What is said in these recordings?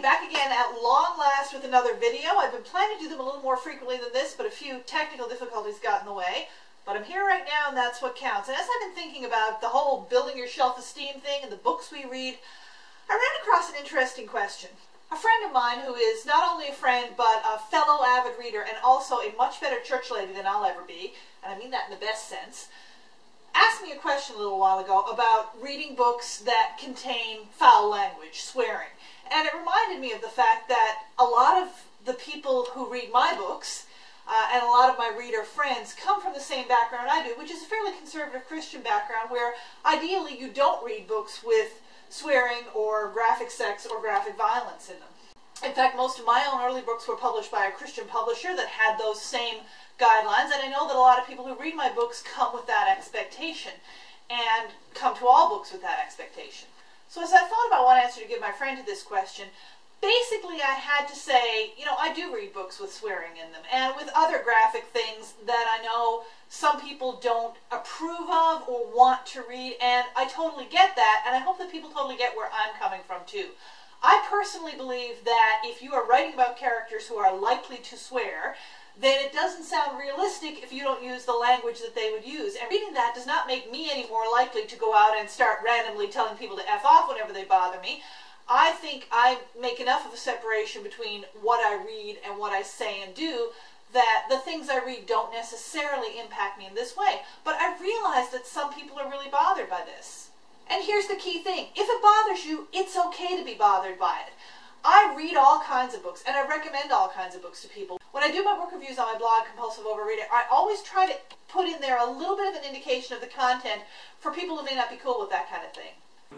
Alrighty, back again at long last with another video. I've been planning to do them a little more frequently than this, but a few technical difficulties got in the way. But I'm here right now, and that's what counts. And as I've been thinking about the whole building your self-esteem thing and the books we read, I ran across an interesting question. A friend of mine who is not only a friend, but a fellow avid reader and also a much better church lady than I'll ever be, and I mean that in the best sense, asked me a question a little while ago about reading books that contain foul language, swearing. And it reminded me of the fact that a lot of the people who read my books and a lot of my reader friends come from the same background I do, which is a fairly conservative Christian background where ideally you don't read books with swearing or graphic sex or graphic violence in them. In fact, most of my own early books were published by a Christian publisher that had those same guidelines, and I know that a lot of people who read my books come with that expectation and come to all books with that expectation. So as I thought about what answer to give my friend to this question, basically I had to say, you know, I do read books with swearing in them and with other graphic things that I know some people don't approve of or want to read, and I totally get that, and I hope that people totally get where I'm coming from too. I personally believe that if you are writing about characters who are likely to swear, then it doesn't sound realistic if you don't use the language that they would use. And reading that does not make me any more likely to go out and start randomly telling people to F off whenever they bother me. I think I make enough of a separation between what I read and what I say and do that the things I read don't necessarily impact me in this way. But I realize that some people are really bothered by this. And here's the key thing. If it bothers you, it's okay to be bothered by it. I read all kinds of books, and I recommend all kinds of books to people. When I do my book reviews on my blog, Compulsive Overreader, I always try to put in there a little bit of an indication of the content for people who may not be cool with that kind of thing.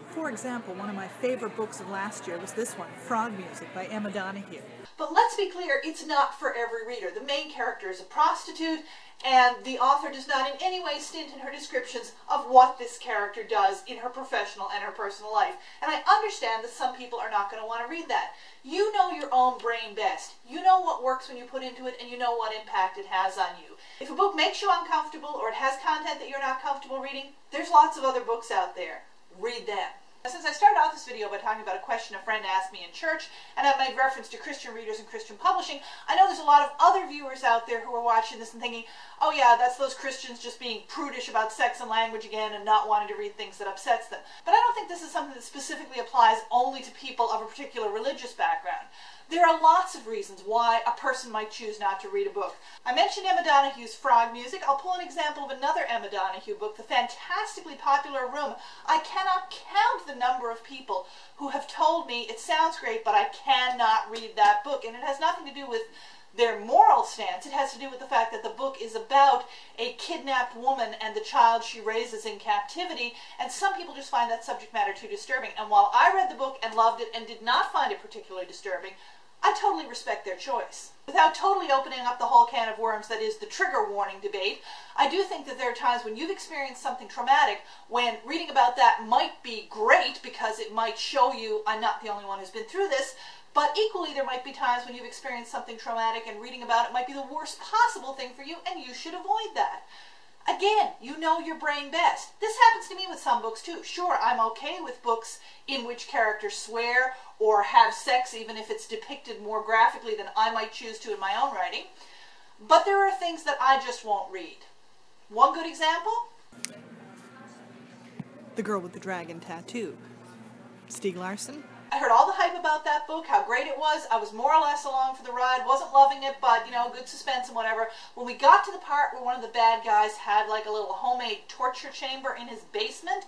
For example, one of my favorite books of last year was this one, Frog Music by Emma Donoghue. But let's be clear, it's not for every reader. The main character is a prostitute, and the author does not in any way stint in her descriptions of what this character does in her professional and her personal life. And I understand that some people are not going to want to read that. You know your own brain best. You know what works when you put into it, and you know what impact it has on you. If a book makes you uncomfortable or it has content that you're not comfortable reading, there's lots of other books out there. Read them. Since I started off this video by talking about a question a friend asked me in church, and I've made reference to Christian readers and Christian publishing, I know there's a lot of other viewers out there who are watching this and thinking, oh yeah, that's those Christians just being prudish about sex and language again and not wanting to read things that upsets them. But I don't think this is something that specifically applies only to people of a particular religious background. There are lots of reasons why a person might choose not to read a book. I mentioned Emma Donoghue's Frog Music. I'll pull an example of another Emma Donoghue book, the fantastically popular Room. I cannot count the number of people who have told me it sounds great, but I cannot read that book. And it has nothing to do with their moral stance. It has to do with the fact that the book is about a kidnapped woman and the child she raises in captivity, and some people just find that subject matter too disturbing. And while I read the book and loved it and did not find it particularly disturbing, I totally respect their choice. Without totally opening up the whole can of worms that is the trigger warning debate, I do think that there are times when you've experienced something traumatic when reading about that might be great because it might show you I'm not the only one who's been through this, but equally there might be times when you've experienced something traumatic and reading about it might be the worst possible thing for you, and you should avoid that. Again, you know your brain best. This happens to me with some books too. Sure, I'm okay with books in which characters swear or have sex, even if it's depicted more graphically than I might choose to in my own writing. But there are things that I just won't read. One good example? The Girl with the Dragon Tattoo. Stieg Larsson. I heard all the hype about that book, how great it was. I was more or less along for the ride, wasn't loving it, but, you know, good suspense and whatever. When we got to the part where one of the bad guys had like a little homemade torture chamber in his basement,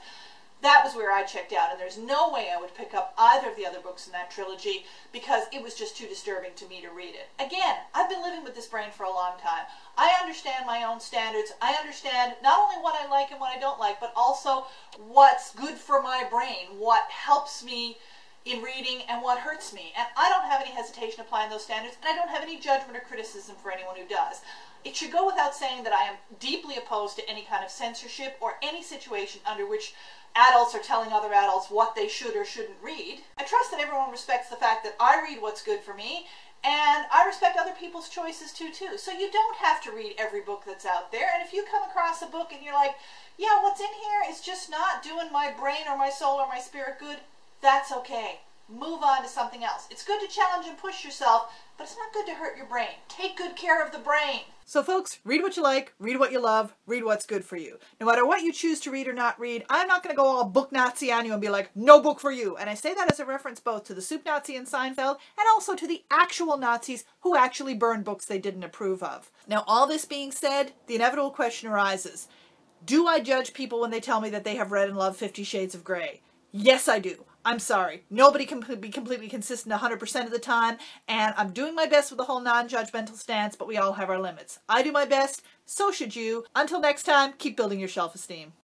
that was where I checked out, and there's no way I would pick up either of the other books in that trilogy because it was just too disturbing to me to read it. Again, I've been living with this brain for a long time. I understand my own standards. I understand not only what I like and what I don't like, but also what's good for my brain, what helps me in reading and what hurts me. And I don't have any hesitation applying those standards, and I don't have any judgment or criticism for anyone who does. It should go without saying that I am deeply opposed to any kind of censorship or any situation under which adults are telling other adults what they should or shouldn't read. I trust that everyone respects the fact that I read what's good for me, and I respect other people's choices too. So you don't have to read every book that's out there, and if you come across a book and you're like, yeah, what's in here is just not doing my brain or my soul or my spirit good, that's okay. move on to something else. It's good to challenge and push yourself, but it's not good to hurt your brain. Take good care of the brain. So folks, read what you like, read what you love, read what's good for you. No matter what you choose to read or not read, I'm not going to go all book Nazi on you and be like, no book for you. And I say that as a reference both to the soup Nazi in Seinfeld and also to the actual Nazis who actually burned books they didn't approve of. Now, all this being said, the inevitable question arises. Do I judge people when they tell me that they have read and loved 50 Shades of Grey? Yes, I do. I'm sorry. Nobody can be completely consistent 100% of the time, and I'm doing my best with the whole non-judgmental stance, but we all have our limits. I do my best, so should you. Until next time, keep building your self-esteem.